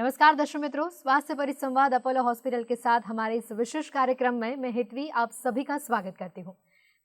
नमस्कार दर्शक मित्रों, स्वास्थ्य परिसंवाद अपोलो हॉस्पिटल के साथ हमारे इस विशेष कार्यक्रम में मैं हितवी आप सभी का स्वागत करती हूँ।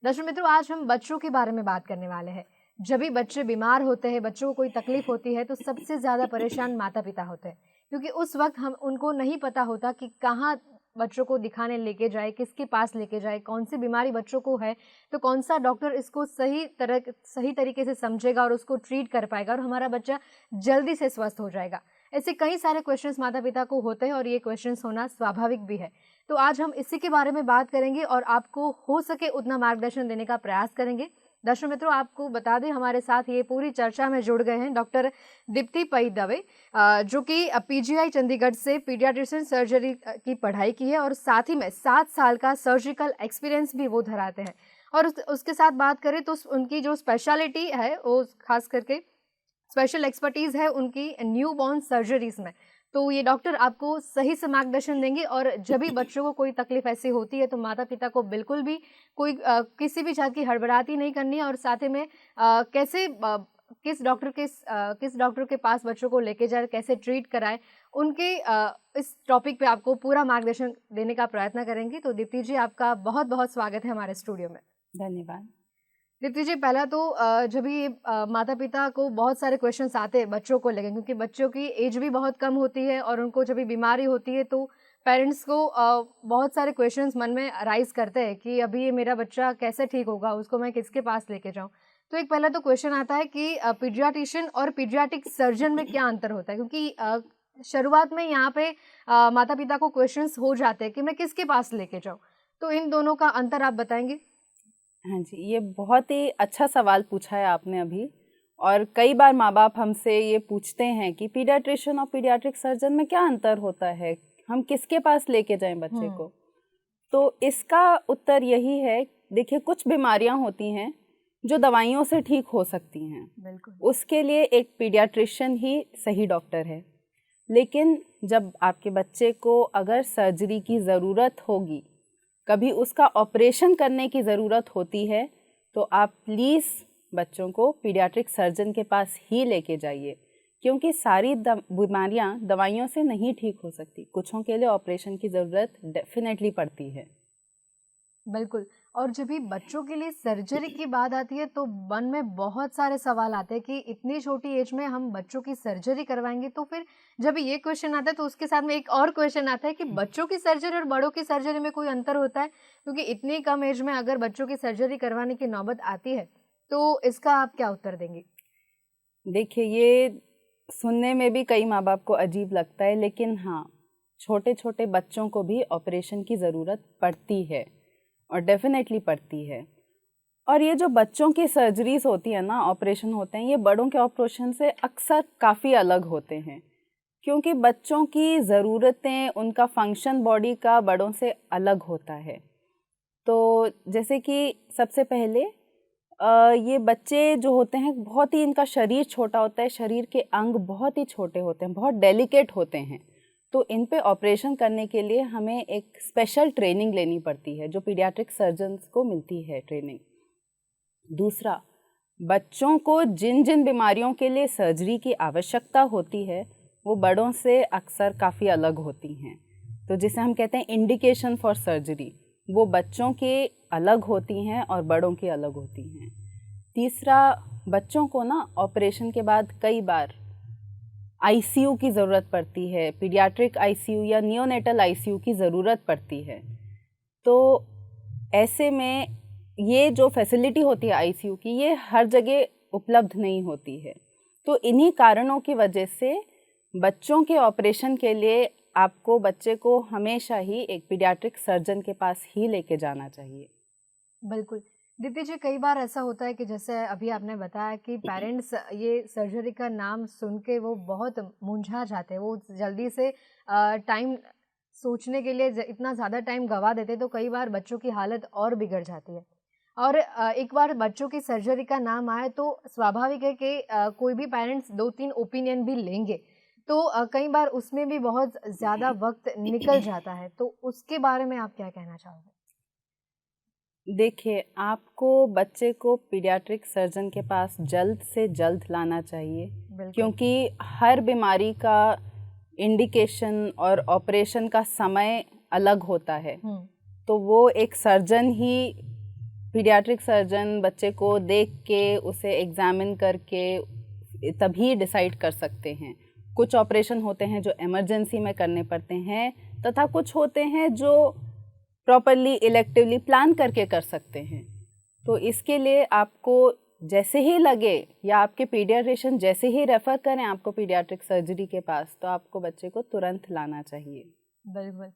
दर्शक मित्रों, आज हम बच्चों के बारे में बात करने वाले हैं। जब भी बच्चे बीमार होते हैं, बच्चों को कोई तकलीफ होती है, तो सबसे ज्यादा परेशान माता पिता होते हैं, क्योंकि उस वक्त हम उनको नहीं पता होता कि कहाँ बच्चों को दिखाने लेके जाए, किसके पास लेके जाए, कौन सी बीमारी बच्चों को है, तो कौन सा डॉक्टर इसको सही तरीके से समझेगा और उसको ट्रीट कर पाएगा और हमारा बच्चा जल्दी से स्वस्थ हो जाएगा। ऐसे कई सारे क्वेश्चंस माता पिता को होते हैं और ये क्वेश्चंस होना स्वाभाविक भी है। तो आज हम इसी के बारे में बात करेंगे और आपको हो सके उतना मार्गदर्शन देने का प्रयास करेंगे। दर्शक मित्रों, आपको बता दें हमारे साथ ये पूरी चर्चा में जुड़ गए हैं डॉक्टर दीप्ति पई दवे, जो कि पीजीआई चंडीगढ़ से पीडियाट्रिशियन सर्जरी की पढ़ाई की है और साथ ही में 7 साल का सर्जिकल एक्सपीरियंस भी वो धराते हैं। और उसके साथ बात करें तो उनकी जो स्पेशलिटी है वो खास करके स्पेशल एक्सपर्टीज है उनकी न्यूबॉर्न सर्जरीज में। तो ये डॉक्टर आपको सही से मार्गदर्शन देंगे और जब भी बच्चों को कोई तकलीफ ऐसी होती है तो माता पिता को बिल्कुल भी कोई किसी भी जात की हड़बड़ाहट नहीं करनी है और साथ ही में किस डॉक्टर के पास बच्चों को लेके जाए, कैसे ट्रीट कराए, उनके इस टॉपिक पे आपको पूरा मार्गदर्शन देने का प्रयत्न करेंगे। तो दीप्ति जी, आपका बहुत बहुत स्वागत है हमारे स्टूडियो में। धन्यवाद। दीप्ति जी, पहला तो जब भी माता पिता को बहुत सारे क्वेश्चंस आते हैं बच्चों को लेकर, क्योंकि बच्चों की एज भी बहुत कम होती है और उनको जब भी बीमारी होती है तो पेरेंट्स को बहुत सारे क्वेश्चंस मन में राइज करते हैं कि अभी ये मेरा बच्चा कैसे ठीक होगा, उसको मैं किसके पास लेके जाऊं। तो एक पहला तो क्वेश्चन आता है कि पीडियाट्रिशियन और पीडियाट्रिक सर्जन में क्या अंतर होता है, क्योंकि शुरुआत में यहाँ पे माता पिता को क्वेश्चंस हो जाते हैं कि मैं किसके पास लेके जाऊँ। तो इन दोनों का अंतर आप बताएंगे? हाँ जी, ये बहुत ही अच्छा सवाल पूछा है आपने अभी। और कई बार माँ बाप हमसे ये पूछते हैं कि पीडियाट्रिशियन और पीडियाट्रिक सर्जन में क्या अंतर होता है, हम किसके पास लेके जाएं बच्चे को। तो इसका उत्तर यही है, देखिए कुछ बीमारियां होती हैं जो दवाइयों से ठीक हो सकती हैं, बिल्कुल, उसके लिए एक पीडियाट्रिशियन ही सही डॉक्टर है। लेकिन जब आपके बच्चे को अगर सर्जरी की ज़रूरत होगी, कभी उसका ऑपरेशन करने की ज़रूरत होती है, तो आप प्लीज़ बच्चों को पीडियाट्रिक सर्जन के पास ही लेके जाइए, क्योंकि सारी बीमारियां दवाइयों से नहीं ठीक हो सकती। कुछों के लिए ऑपरेशन की ज़रूरत डेफिनेटली पड़ती है। बिल्कुल। और जब भी बच्चों के लिए सर्जरी की बात आती है तो मन में बहुत सारे सवाल आते हैं कि इतनी छोटी एज में हम बच्चों की सर्जरी करवाएंगे। तो फिर जब ये क्वेश्चन आता है तो उसके साथ में एक और क्वेश्चन आता है कि बच्चों की सर्जरी और बड़ों की सर्जरी में कोई अंतर होता है? क्योंकि इतनी कम एज में अगर बच्चों की सर्जरी करवाने की नौबत आती है तो इसका आप क्या उत्तर देंगे? देखिए, ये सुनने में भी कई माँ बाप को अजीब लगता है, लेकिन हाँ, छोटे छोटे बच्चों को भी ऑपरेशन की ज़रूरत पड़ती है और डेफिनेटली पड़ती है। और ये जो बच्चों की सर्जरीज होती है ना, ऑपरेशन होते हैं, ये बड़ों के ऑपरेशन से अक्सर काफ़ी अलग होते हैं, क्योंकि बच्चों की ज़रूरतें, उनका फंक्शन बॉडी का बड़ों से अलग होता है। तो जैसे कि सबसे पहले ये बच्चे जो होते हैं, बहुत ही इनका शरीर छोटा होता है, शरीर के अंग बहुत ही छोटे होते हैं, बहुत डेलिकेट होते हैं। तो इन पे ऑपरेशन करने के लिए हमें एक स्पेशल ट्रेनिंग लेनी पड़ती है, जो पीडियाट्रिक सर्जन्स को मिलती है ट्रेनिंग। दूसरा, बच्चों को जिन जिन बीमारियों के लिए सर्जरी की आवश्यकता होती है वो बड़ों से अक्सर काफ़ी अलग होती हैं। तो जिसे हम कहते हैं इंडिकेशन फॉर सर्जरी, वो बच्चों के अलग होती हैं और बड़ों की अलग होती हैं। तीसरा, बच्चों को ना ऑपरेशन के बाद कई बार आईसीयू की ज़रूरत पड़ती है, पीडियाट्रिक आईसीयू या नियोनेटल आईसीयू की ज़रूरत पड़ती है। तो ऐसे में ये जो फैसिलिटी होती है आईसीयू की, ये हर जगह उपलब्ध नहीं होती है। तो इन्हीं कारणों की वजह से बच्चों के ऑपरेशन के लिए आपको बच्चे को हमेशा ही एक पीडियाट्रिक सर्जन के पास ही लेके जाना चाहिए। बिल्कुल। दीप्ति जी, कई बार ऐसा होता है कि जैसे अभी आपने बताया कि पेरेंट्स ये सर्जरी का नाम सुन के वो बहुत मुंझा जाते हैं, वो जल्दी से टाइम सोचने के लिए इतना ज़्यादा टाइम गवा देते, तो कई बार बच्चों की हालत और बिगड़ जाती है। और एक बार बच्चों की सर्जरी का नाम आए तो स्वाभाविक है कि कोई भी पेरेंट्स 2-3 ओपिनियन भी लेंगे। तो कई बार उसमें भी बहुत ज़्यादा वक्त निकल जाता है, तो उसके बारे में आप क्या कहना चाहोगे? देखिए, आपको बच्चे को पीडियाट्रिक सर्जन के पास जल्द से जल्द लाना चाहिए, बिल्कुल। क्योंकि हर बीमारी का इंडिकेशन और ऑपरेशन का समय अलग होता है, तो वो एक सर्जन ही, पीडियाट्रिक सर्जन बच्चे को देख के उसे एग्जामिन करके तभी डिसाइड कर सकते हैं। कुछ ऑपरेशन होते हैं जो इमरजेंसी में करने पड़ते हैं, तथा कुछ होते हैं जो प्रॉपरली इलेक्टिवली प्लान करके कर सकते हैं। तो इसके लिए आपको जैसे ही लगे या आपके पीडियाट्रिशियन जैसे ही रेफ़र करें आपको पीडियाट्रिक सर्जरी के पास, तो आपको बच्चे को तुरंत लाना चाहिए। बिल्कुल।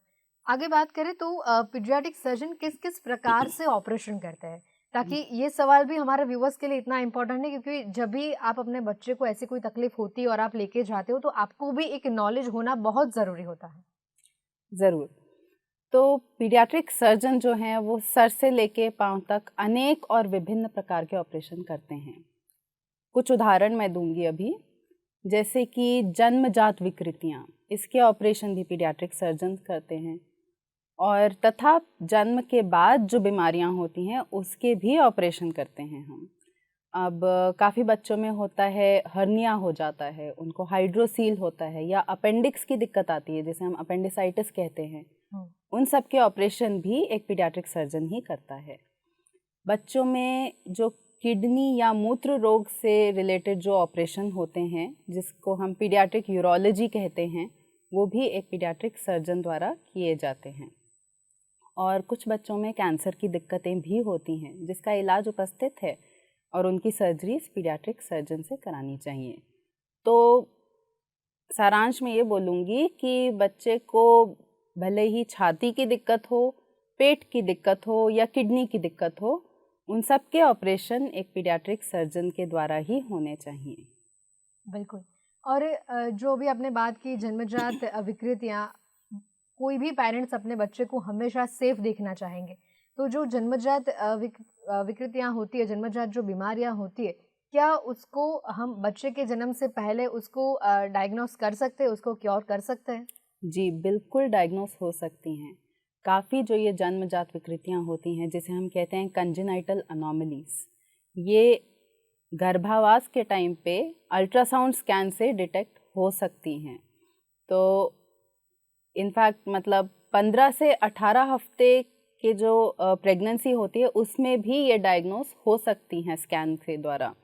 आगे बात करें तो पीडियाट्रिक सर्जन किस किस प्रकार से ऑपरेशन करते हैं, ताकि ये सवाल भी हमारे व्यूअर्स के लिए इतना इम्पोर्टेंट है, क्योंकि जब भी आप अपने बच्चे को ऐसी कोई तकलीफ होती है और आप लेके जाते हो तो आपको भी एक नॉलेज होना बहुत ज़रूरी होता है। ज़रूर। तो पीडियाट्रिक सर्जन जो हैं वो सर से लेके पाँव तक अनेक और विभिन्न प्रकार के ऑपरेशन करते हैं। कुछ उदाहरण मैं दूंगी अभी, जैसे कि जन्मजात विकृतियाँ, इसके ऑपरेशन भी पीडियाट्रिक सर्जन करते हैं। और तथा जन्म के बाद जो बीमारियां होती हैं उसके भी ऑपरेशन करते हैं हम। अब काफ़ी बच्चों में होता है हर्निया हो जाता है, उनको हाइड्रोसील होता है, या अपेंडिक्स की दिक्कत आती है जिसे हम अपेंडिसाइटिस कहते हैं, उन सब के ऑपरेशन भी एक पीडियाट्रिक सर्जन ही करता है। बच्चों में जो किडनी या मूत्र रोग से रिलेटेड जो ऑपरेशन होते हैं जिसको हम पीडियाट्रिक यूरोलॉजी कहते हैं, वो भी एक पीडियाट्रिक सर्जन द्वारा किए जाते हैं। और कुछ बच्चों में कैंसर की दिक्कतें भी होती हैं जिसका इलाज उपस्थित है और उनकी सर्जरी पीडियाट्रिक सर्जन से करानी चाहिए। तो सारांश में ये बोलूँगी कि बच्चे को भले ही छाती की दिक्कत हो, पेट की दिक्कत हो या किडनी की दिक्कत हो, उन सब के ऑपरेशन एक पीडियाट्रिक सर्जन के द्वारा ही होने चाहिए। बिल्कुल। और जो भी आपने बात की जन्मजात विकृतियाँ, कोई भी पेरेंट्स अपने बच्चे को हमेशा सेफ देखना चाहेंगे। तो जो जन्मजात विकृतियाँ होती है, जन्मजात जो बीमारियाँ होती है, क्या उसको हम बच्चे के जन्म से पहले उसको डायग्नोस कर सकते हैं, उसको क्योर कर सकते हैं? जी, बिल्कुल डायग्नोस हो सकती हैं। काफ़ी जो ये जन्मजात विकृतियाँ होती हैं जिसे हम कहते हैं कंजेनाइटल अनोमलीज, ये गर्भावास के टाइम पे अल्ट्रासाउंड स्कैन से डिटेक्ट हो सकती हैं। तो इनफैक्ट मतलब 15 से 18 हफ्ते के जो प्रेगनेंसी होती है उसमें भी ये डायग्नोस हो सकती हैं स्कैन के द्वारा।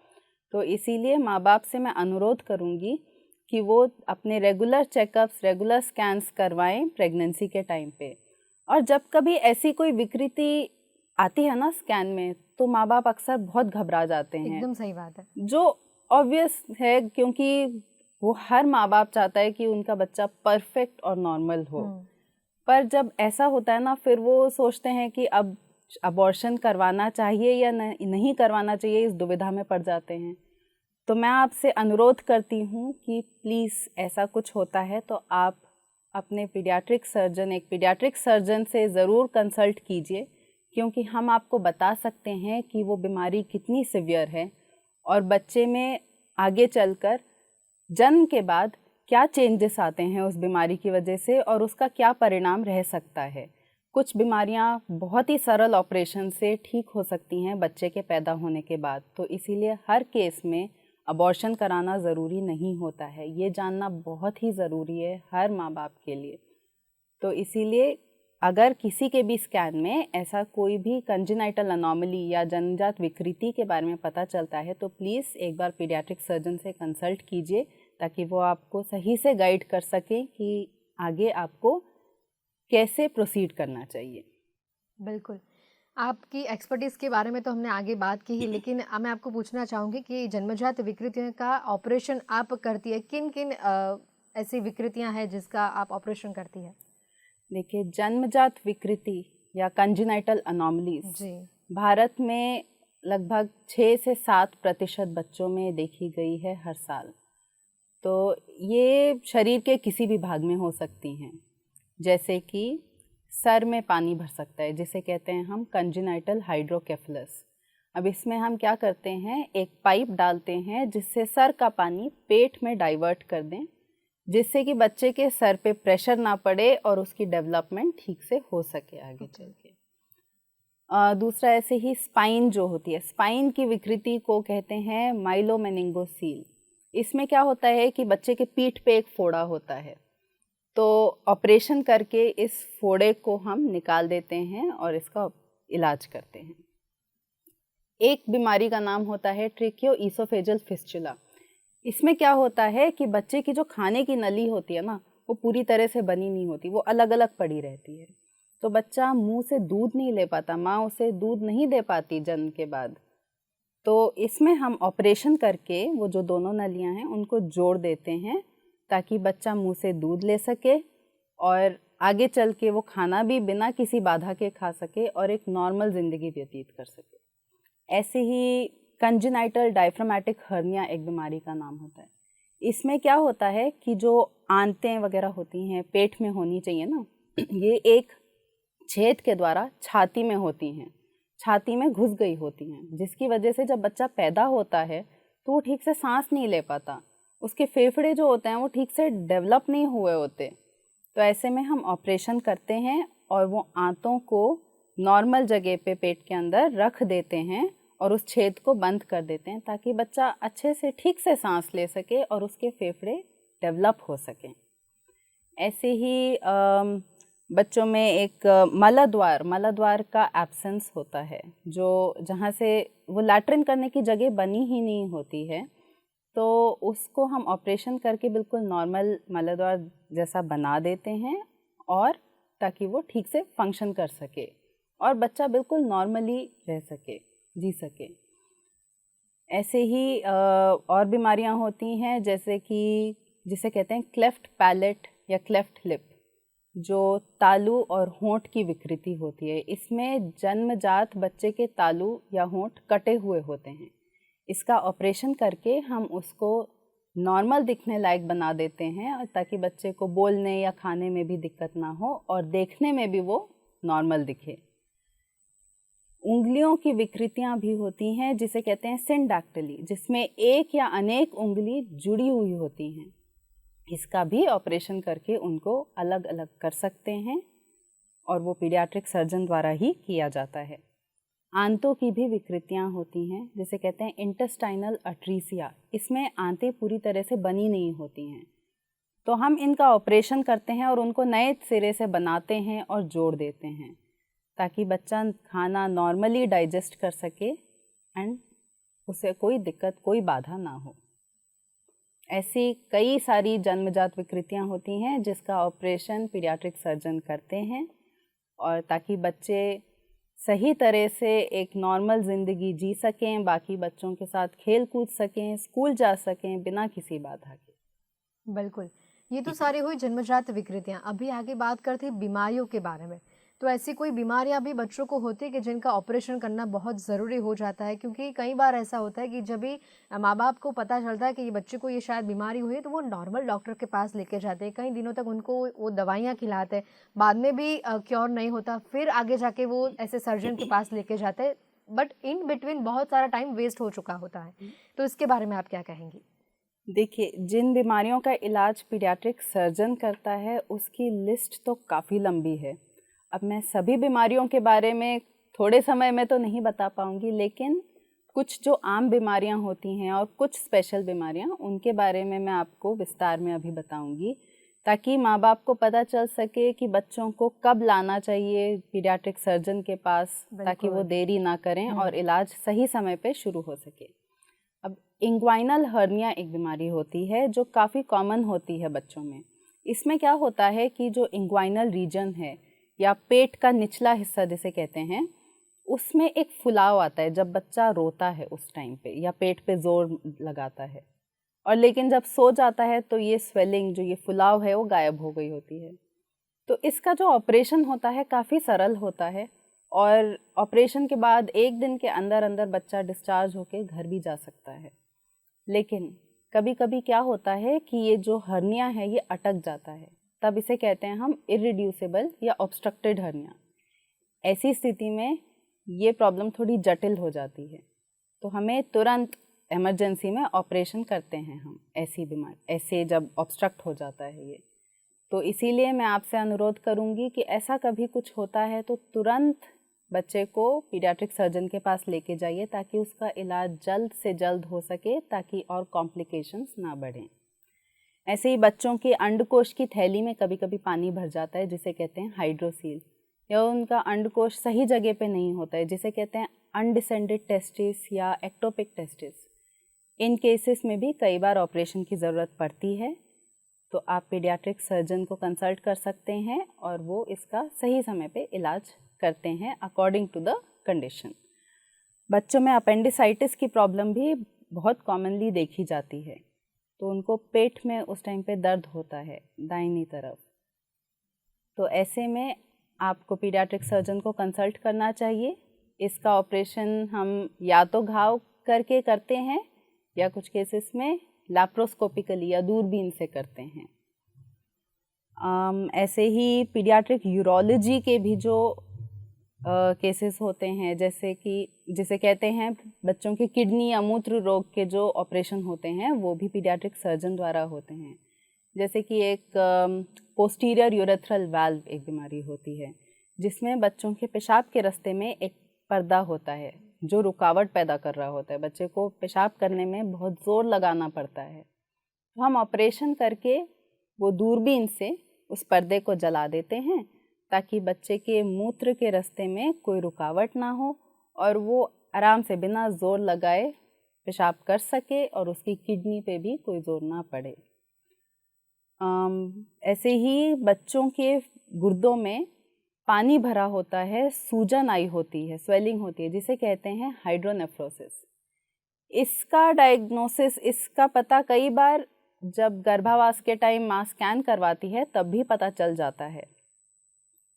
तो इसीलिए माँ बाप से मैं अनुरोध करूँगी कि वो अपने रेगुलर चेकअप्स, रेगुलर स्कैन्स करवाएं प्रेगनेंसी के टाइम पे। और जब कभी ऐसी कोई विकृति आती है ना स्कैन में, तो माँ बाप अक्सर बहुत घबरा जाते हैं। एकदम सही बात है। जो ऑब्वियस है, क्योंकि वो हर माँ बाप चाहता है कि उनका बच्चा परफेक्ट और नॉर्मल हो। पर जब ऐसा होता है ना, फिर वो सोचते हैं कि अब अबॉर्शन करवाना चाहिए या नहीं करवाना चाहिए, इस दुविधा में पड़ जाते हैं। तो मैं आपसे अनुरोध करती हूँ कि प्लीज़ ऐसा कुछ होता है तो आप अपने पीडियाट्रिक सर्जन, एक पीडियाट्रिक सर्जन से ज़रूर कंसल्ट कीजिए, क्योंकि हम आपको बता सकते हैं कि वो बीमारी कितनी सिवियर है और बच्चे में आगे चलकर जन्म के बाद क्या चेंजेस आते हैं उस बीमारी की वजह से और उसका क्या परिणाम रह सकता है। कुछ बीमारियां बहुत ही सरल ऑपरेशन से ठीक हो सकती हैं बच्चे के पैदा होने के बाद। तो इसीलिए हर केस में अबॉर्शन कराना ज़रूरी नहीं होता है, ये जानना बहुत ही ज़रूरी है हर माँ बाप के लिए। तो इसीलिए अगर किसी के भी स्कैन में ऐसा कोई भी कंजेनाइटल अनोमली या जन्मजात विकृति के बारे में पता चलता है तो प्लीज़ एक बार पीडियाट्रिक सर्जन से कंसल्ट कीजिए, ताकि वो आपको सही से गाइड कर सकें कि आगे आपको कैसे प्रोसीड करना चाहिए। बिल्कुल। आपकी एक्सपर्टीज़ के बारे में तो हमने आगे बात की ही, लेकिन मैं आपको पूछना चाहूँगी कि जन्मजात विकृतियों का ऑपरेशन आप करती है, किन-किन ऐसी विकृतियाँ हैं जिसका आप ऑपरेशन करती है? देखिए, जन्मजात विकृति या कंजेनाइटल अनोमलीज जी। भारत में लगभग 6 से 7% बच्चों में देखी गई है हर साल। तो ये शरीर के किसी भी भाग में हो सकती हैं, जैसे कि सर में पानी भर सकता है जिसे कहते हैं हम कंजेनाइटल हाइड्रोकेफलस। अब इसमें हम क्या करते हैं, एक पाइप डालते हैं जिससे सर का पानी पेट में डाइवर्ट कर दें, जिससे कि बच्चे के सर पे प्रेशर ना पड़े और उसकी डेवलपमेंट ठीक से हो सके आगे चल के। दूसरा ऐसे ही स्पाइन जो होती है, स्पाइन की विकृति को कहते हैं माइलोमेनिंगोसील। इसमें क्या होता है कि बच्चे के पीठ पे एक फोड़ा होता है तो ऑपरेशन करके इस फोड़े को हम निकाल देते हैं और इसका इलाज करते हैं। एक बीमारी का नाम होता है ट्रेकियोइसोफेजल फिस्चुला। इसमें क्या होता है कि बच्चे की जो खाने की नली होती है ना, वो पूरी तरह से बनी नहीं होती, वो अलग अलग पड़ी रहती है। तो बच्चा मुंह से दूध नहीं ले पाता, माँ उसे दूध नहीं दे पाती जन्म के बाद। तो इसमें हम ऑपरेशन करके वो जो दोनों नलियाँ हैं उनको जोड़ देते हैं ताकि बच्चा मुंह से दूध ले सके और आगे चल के वो खाना भी बिना किसी बाधा के खा सके और एक नॉर्मल ज़िंदगी व्यतीत कर सके। ऐसे ही कंजेनाइटल डायफ्रामेटिक हर्निया एक बीमारी का नाम होता है। इसमें क्या होता है कि जो आंतें वगैरह होती हैं पेट में होनी चाहिए ना, ये एक छेद के द्वारा छाती में होती हैं, छाती में घुस गई होती हैं, जिसकी वजह से जब बच्चा पैदा होता है तो वो ठीक से सांस नहीं ले पाता, उसके फेफड़े जो होते हैं वो ठीक से डेवलप नहीं हुए होते। तो ऐसे में हम ऑपरेशन करते हैं और वो आंतों को नॉर्मल जगह पे पेट के अंदर रख देते हैं और उस छेद को बंद कर देते हैं ताकि बच्चा अच्छे से ठीक से सांस ले सके और उसके फेफड़े डेवलप हो सकें। ऐसे ही बच्चों में एक मलद्वार का एब्सेंस होता है, जो जहाँ से वो लैट्रिन करने की जगह बनी ही नहीं होती है, तो उसको हम ऑपरेशन करके बिल्कुल नॉर्मल मलद्वार जैसा बना देते हैं और ताकि वो ठीक से फंक्शन कर सके और बच्चा बिल्कुल नॉर्मली रह सके, जी सके। ऐसे ही और बीमारियां होती हैं जैसे कि जिसे कहते हैं क्लेफ्ट पैलेट या क्लेफ्ट लिप, जो तालू और होंठ की विकृति होती है। इसमें जन्मजात बच्चे के तालू या होंठ कटे हुए होते हैं। इसका ऑपरेशन करके हम उसको नॉर्मल दिखने लायक बना देते हैं और ताकि बच्चे को बोलने या खाने में भी दिक्कत ना हो और देखने में भी वो नॉर्मल दिखे। उंगलियों की विकृतियां भी होती हैं जिसे कहते हैं सिंडैक्टिली, जिसमें एक या अनेक उंगली जुड़ी हुई होती हैं। इसका भी ऑपरेशन करके उनको अलग अलग कर सकते हैं और वो पीडियाट्रिक सर्जन द्वारा ही किया जाता है। आंतों की भी विकृतियां होती हैं जिसे कहते हैं इंटेस्टाइनल अट्रीसिया। इसमें आंतें पूरी तरह से बनी नहीं होती हैं, तो हम इनका ऑपरेशन करते हैं और उनको नए सिरे से बनाते हैं और जोड़ देते हैं ताकि बच्चा खाना नॉर्मली डाइजेस्ट कर सके एंड उसे कोई दिक्कत, कोई बाधा ना हो। ऐसी कई सारी जन्मजात विकृतियां होती हैं जिसका ऑपरेशन पीडियाट्रिक सर्जन करते हैं और ताकि बच्चे सही तरह से एक नॉर्मल ज़िंदगी जी सकें, बाकी बच्चों के साथ खेल कूद सकें, स्कूल जा सकें बिना किसी बाधा के। बिल्कुल, ये तो सारी हुई जन्मजात विकृतियां। अभी आगे बात करते हैं बीमारियों के बारे में। तो ऐसी कोई बीमारियां भी बच्चों को होती है कि जिनका ऑपरेशन करना बहुत ज़रूरी हो जाता है? क्योंकि कई बार ऐसा होता है कि जब भी माँ बाप को पता चलता है कि ये बच्चे को ये शायद बीमारी हुई है, तो वो नॉर्मल डॉक्टर के पास लेके जाते हैं, कई दिनों तक उनको वो दवाइयाँ खिलाते हैं, बाद में भी क्योर नहीं होता, फिर आगे जाके वो ऐसे सर्जन के पास लेके जाते हैं, बट इन बिटवीन बहुत सारा टाइम वेस्ट हो चुका होता है। तो इसके बारे में आप क्या कहेंगी? देखिए, जिन बीमारियों का इलाज पीडियाट्रिक सर्जन करता है उसकी लिस्ट तो काफ़ी लंबी है। अब मैं सभी बीमारियों के बारे में थोड़े समय में तो नहीं बता पाऊँगी, लेकिन कुछ जो आम बीमारियां होती हैं और कुछ स्पेशल बीमारियां, उनके बारे में मैं आपको विस्तार में अभी बताऊंगी ताकि माँ बाप को पता चल सके कि बच्चों को कब लाना चाहिए पीडियाट्रिक सर्जन के पास ताकि वो देरी ना करें और इलाज सही समय पे शुरू हो सके। अब इंग्वाइनल हर्निया एक बीमारी होती है जो काफ़ी कॉमन होती है बच्चों में। इसमें क्या होता है कि जो इंग्वाइनल रीजन है या पेट का निचला हिस्सा जिसे कहते हैं, उसमें एक फुलाव आता है जब बच्चा रोता है उस टाइम पे या पेट पे जोर लगाता है, और लेकिन जब सो जाता है तो ये स्वेलिंग, जो ये फुलाव है, वो गायब हो गई होती है। तो इसका जो ऑपरेशन होता है काफ़ी सरल होता है और ऑपरेशन के बाद 1 दिन के अंदर अंदर बच्चा डिस्चार्ज होके घर भी जा सकता है। लेकिन कभी कभी क्या होता है कि ये जो हर्निया है ये अटक जाता है, तब इसे कहते हैं हम इरिड्यूसिबल या ऑब्स्ट्रक्टेड हर्निया। ऐसी स्थिति में ये प्रॉब्लम थोड़ी जटिल हो जाती है, तो हमें तुरंत इमरजेंसी में ऑपरेशन करते हैं हम ऐसी बीमारी, ऐसे जब ऑब्स्ट्रक्ट हो जाता है ये। तो इसीलिए मैं आपसे अनुरोध करूंगी कि ऐसा कभी कुछ होता है तो तुरंत बच्चे को पीडियाट्रिक सर्जन के पास लेके जाइए ताकि उसका इलाज जल्द से जल्द हो सके, ताकि और कॉम्प्लिकेशंस ना बढ़ें। ऐसे ही बच्चों के अंडकोश की थैली में कभी कभी पानी भर जाता है, जिसे कहते हैं हाइड्रोसील, या उनका अंडकोश सही जगह पे नहीं होता है, जिसे कहते हैं अनडिसेंडेड टेस्टिस या एक्टोपिक टेस्टिस। इन केसेस में भी कई बार ऑपरेशन की ज़रूरत पड़ती है, तो आप पीडियाट्रिक सर्जन को कंसल्ट कर सकते हैं और वो इसका सही समय पे इलाज करते हैं अकॉर्डिंग टू द कंडीशन। बच्चों में अपेंडिसाइटिस की प्रॉब्लम भी बहुत कॉमनली देखी जाती है, तो उनको पेट में उस टाइम पे दर्द होता है दाहिनी तरफ, तो ऐसे में आपको पीडियाट्रिक सर्जन को कंसल्ट करना चाहिए। इसका ऑपरेशन हम या तो घाव करके करते हैं या कुछ केसेस में लैप्रोस्कोपिकली या दूरबीन से करते हैं। ऐसे ही पीडियाट्रिक यूरोलॉजी के भी जो केसेस होते हैं, जैसे कि जिसे कहते हैं बच्चों के किडनी या मूत्र रोग के जो ऑपरेशन होते हैं, वो भी पीडियाट्रिक सर्जन द्वारा होते हैं। जैसे कि एक पोस्टीरियर यूरेथ्रल वाल्व एक बीमारी होती है, जिसमें बच्चों के पेशाब के रास्ते में एक पर्दा होता है जो रुकावट पैदा कर रहा होता है, बच्चे को पेशाब करने में बहुत ज़ोर लगाना पड़ता है। तो हम ऑपरेशन करके वो दूरबीन से उस पर्दे को जला देते हैं ताकि बच्चे के मूत्र के रास्ते में कोई रुकावट ना हो और वो आराम से बिना ज़ोर लगाए पेशाब कर सके और उसकी किडनी पे भी कोई ज़ोर ना पड़े। ऐसे ही बच्चों के गुर्दों में पानी भरा होता है, सूजन आई होती है, स्वेलिंग होती है, जिसे कहते हैं हाइड्रोनेफ्रोसिस। इसका डायग्नोसिस, इसका पता कई बार जब गर्भावास के टाइम माँ स्कैन करवाती है तब भी पता चल जाता है।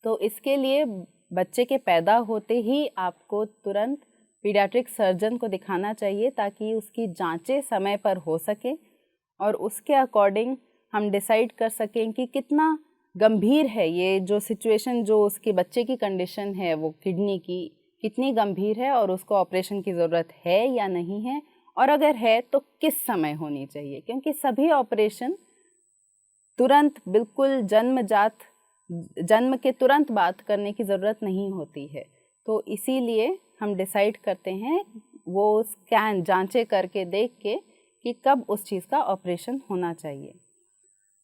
तो इसके लिए बच्चे के पैदा होते ही आपको तुरंत पीडियाट्रिक सर्जन को दिखाना चाहिए ताकि उसकी जांचें समय पर हो सके और उसके अकॉर्डिंग हम डिसाइड कर सकें कि कितना गंभीर है ये जो सिचुएशन, जो उसके बच्चे की कंडीशन है वो किडनी की, कितनी गंभीर है और उसको ऑपरेशन की ज़रूरत है या नहीं है, और अगर है तो किस समय होनी चाहिए, क्योंकि सभी ऑपरेशन तुरंत बिल्कुल जन्म के तुरंत बाद करने की ज़रूरत नहीं होती है। तो इसीलिए हम डिसाइड करते हैं वो स्कैन जांचें करके देख के कि कब उस चीज़ का ऑपरेशन होना चाहिए।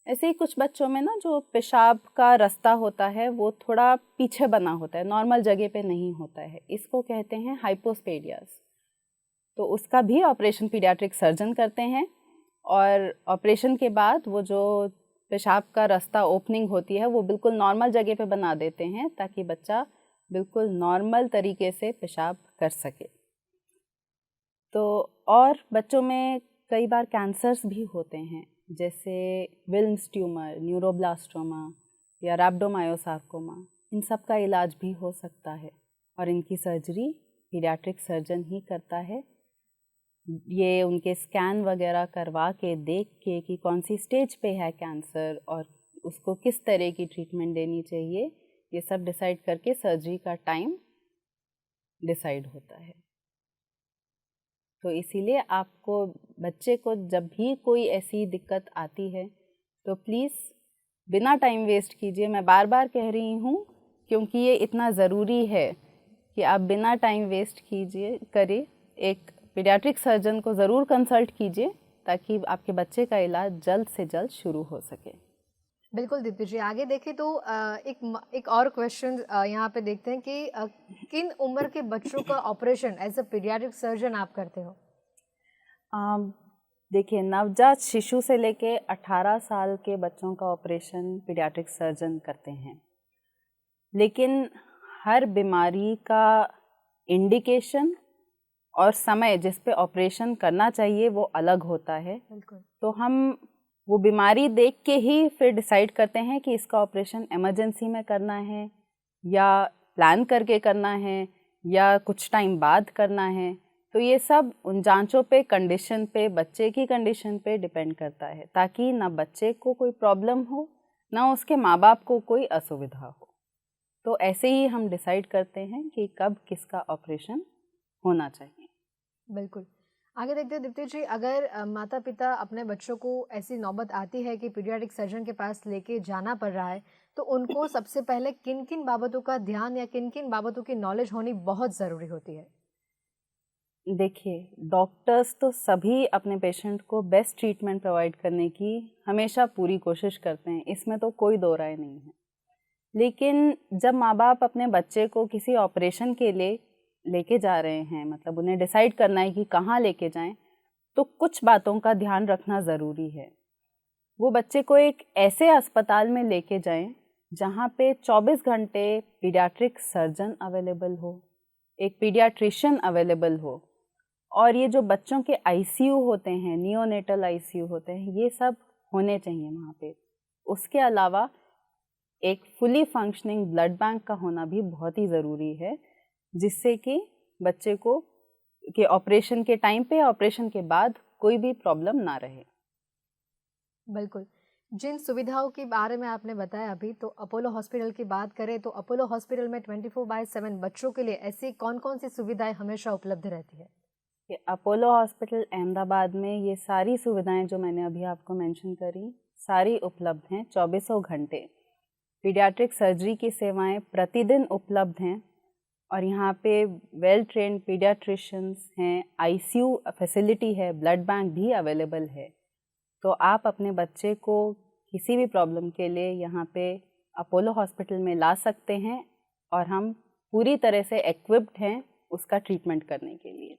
ऐसे ही कुछ बच्चों में ना जो पेशाब का रास्ता होता है वो थोड़ा पीछे बना होता है, नॉर्मल जगह पे नहीं होता है, इसको कहते हैं हाइपोस्पेडियास। तो उसका भी ऑपरेशन पीडियाट्रिक सर्जन करते हैं और ऑपरेशन के बाद वो जो पेशाब का रास्ता ओपनिंग होती है वो बिल्कुल नॉर्मल जगह पे बना देते हैं ताकि बच्चा बिल्कुल नॉर्मल तरीके से पेशाब कर सके। तो और बच्चों में कई बार कैंसर्स भी होते हैं, जैसे विल्म्स ट्यूमर, न्यूरोब्लास्टोमा या रैप्डोमायोसार्कोमा, इन सब का इलाज भी हो सकता है और इनकी सर्जरी पीडियाट्रिक सर्जन ही करता है। ये उनके स्कैन वगैरह करवा के देख के कि कौन सी स्टेज पे है कैंसर और उसको किस तरह की ट्रीटमेंट देनी चाहिए, ये सब डिसाइड करके सर्जरी का टाइम डिसाइड होता है। तो इसीलिए आपको बच्चे को जब भी कोई ऐसी दिक्कत आती है तो प्लीज़ बिना टाइम वेस्ट कीजिए, मैं बार बार कह रही हूँ क्योंकि ये इतना ज़रूरी है कि आप बिना टाइम वेस्ट करें एक पीडियाट्रिक सर्जन को ज़रूर कंसल्ट कीजिए ताकि आपके बच्चे का इलाज जल्द से जल्द शुरू हो सके। बिल्कुल दीप्ति जी, आगे देखें तो एक और क्वेश्चन यहाँ पे देखते हैं कि किन उम्र के बच्चों का operation as a paediatric surgeon आप करते हो? देखिए, नवजात शिशु से लेके 18 साल के बच्चों का ऑपरेशन पीडियाट्रिक सर्जन करते हैं, लेकिन हर बीमारी का इंडिकेशन और समय जिस पे ऑपरेशन करना चाहिए वो अलग होता है। बिल्कुल। तो हम वो बीमारी देख के ही फिर डिसाइड करते हैं कि इसका ऑपरेशन इमरजेंसी में करना है या प्लान करके करना है या कुछ टाइम बाद करना है। तो ये सब उन जांचों पे, कंडीशन पे, बच्चे की कंडीशन पे डिपेंड करता है ताकि ना बच्चे को कोई प्रॉब्लम हो ना उसके माँ बाप को कोई असुविधा हो। तो ऐसे ही हम डिसाइड करते हैं कि कब किसका ऑपरेशन होना चाहिए। बिल्कुल। आगे देखते हैं दीप्ति जी, अगर माता पिता अपने बच्चों को ऐसी नौबत आती है कि पीडियाट्रिक सर्जन के पास लेके जाना पड़ रहा है, तो उनको सबसे पहले किन किन बाबतों का ध्यान या किन किन बाबतों की नॉलेज होनी बहुत ज़रूरी होती है? देखिए, डॉक्टर्स तो सभी अपने पेशेंट को बेस्ट ट्रीटमेंट प्रोवाइड करने की हमेशा पूरी कोशिश करते हैं, इसमें तो कोई दो राय नहीं है। लेकिन जब माँ बाप अपने बच्चे को किसी ऑपरेशन के लिए लेके जा रहे हैं, मतलब उन्हें डिसाइड करना है कि कहाँ लेके जाएं, तो कुछ बातों का ध्यान रखना ज़रूरी है। वो बच्चे को एक ऐसे अस्पताल में लेके जाएं जहाँ पे 24 घंटे पीडियाट्रिक सर्जन अवेलेबल हो, एक पीडियाट्रिशियन अवेलेबल हो, और ये जो बच्चों के आईसीयू होते हैं, नियोनेटल आईसीयू होते हैं, ये सब होने चाहिए वहाँ पे। उसके अलावा एक फुली फंक्शनिंग ब्लड बैंक का होना भी बहुत ही ज़रूरी है, जिससे कि बच्चे को के ऑपरेशन के टाइम पे, ऑपरेशन के बाद कोई भी प्रॉब्लम ना रहे। बिल्कुल। जिन सुविधाओं के बारे में आपने बताया अभी, तो अपोलो हॉस्पिटल की बात करें तो अपोलो हॉस्पिटल में 24/7 बच्चों के लिए ऐसी कौन-कौन सी सुविधाएं हमेशा उपलब्ध रहती है? कि अपोलो हॉस्पिटल अहमदाबाद में ये सारी सुविधाएं जो मैंने अभी आपको मेंशन करी, सारी उपलब्ध हैं 24 घंटे। पीडियाट्रिक सर्जरी की सेवाएं प्रतिदिन उपलब्ध हैं, और यहाँ पे वेल ट्रेन्ड पीडियाट्रिशियंस हैं, आईसीयू फैसिलिटी है, ब्लड बैंक भी अवेलेबल है। तो आप अपने बच्चे को किसी भी प्रॉब्लम के लिए यहाँ पे अपोलो हॉस्पिटल में ला सकते हैं, और हम पूरी तरह से इक्विप्ड हैं उसका ट्रीटमेंट करने के लिए।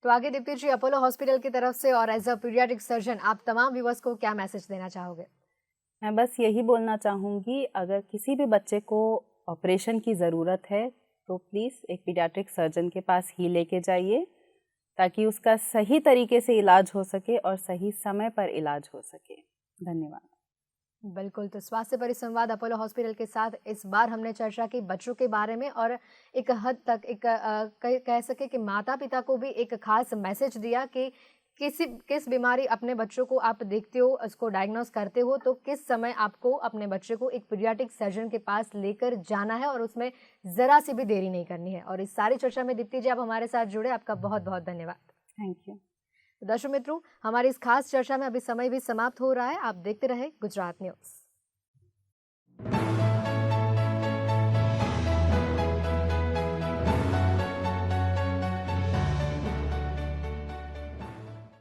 तो आगे दीप्ति जी, अपोलो हॉस्पिटल की तरफ से और एज अ पीडियाट्रिक सर्जन आप तमाम व्यूअर्स को क्या मैसेज देना चाहोगे? मैं बस यही बोलना चाहूँगी, अगर किसी भी बच्चे को ऑपरेशन की ज़रूरत है तो प्लीज़ एक पीडियाट्रिक सर्जन के पास ही लेके जाइए, ताकि उसका सही तरीके से इलाज हो सके और सही समय पर इलाज हो सके। धन्यवाद। बिल्कुल, तो स्वास्थ्य परिसंवाद अपोलो हॉस्पिटल के साथ इस बार हमने चर्चा की बच्चों के बारे में, और एक हद तक एक कह सके कि माता-पिता को भी एक खास मैसेज दिया कि किस बीमारी अपने बच्चों को आप देखते हो, उसको डायग्नोस करते हो, तो किस समय आपको अपने बच्चे को एक पीडियाट्रिक सर्जन के पास लेकर जाना है और उसमें ज़रा सी भी देरी नहीं करनी है। और इस सारी चर्चा में दीप्ति जी आप हमारे साथ जुड़े, आपका बहुत-बहुत धन्यवाद। Thank you. दर्शक मित्रों, हमारी इस खास चर्चा में अभी समय भी समाप्त हो रहा है। आप देखते रहे गुजरात न्यूज़।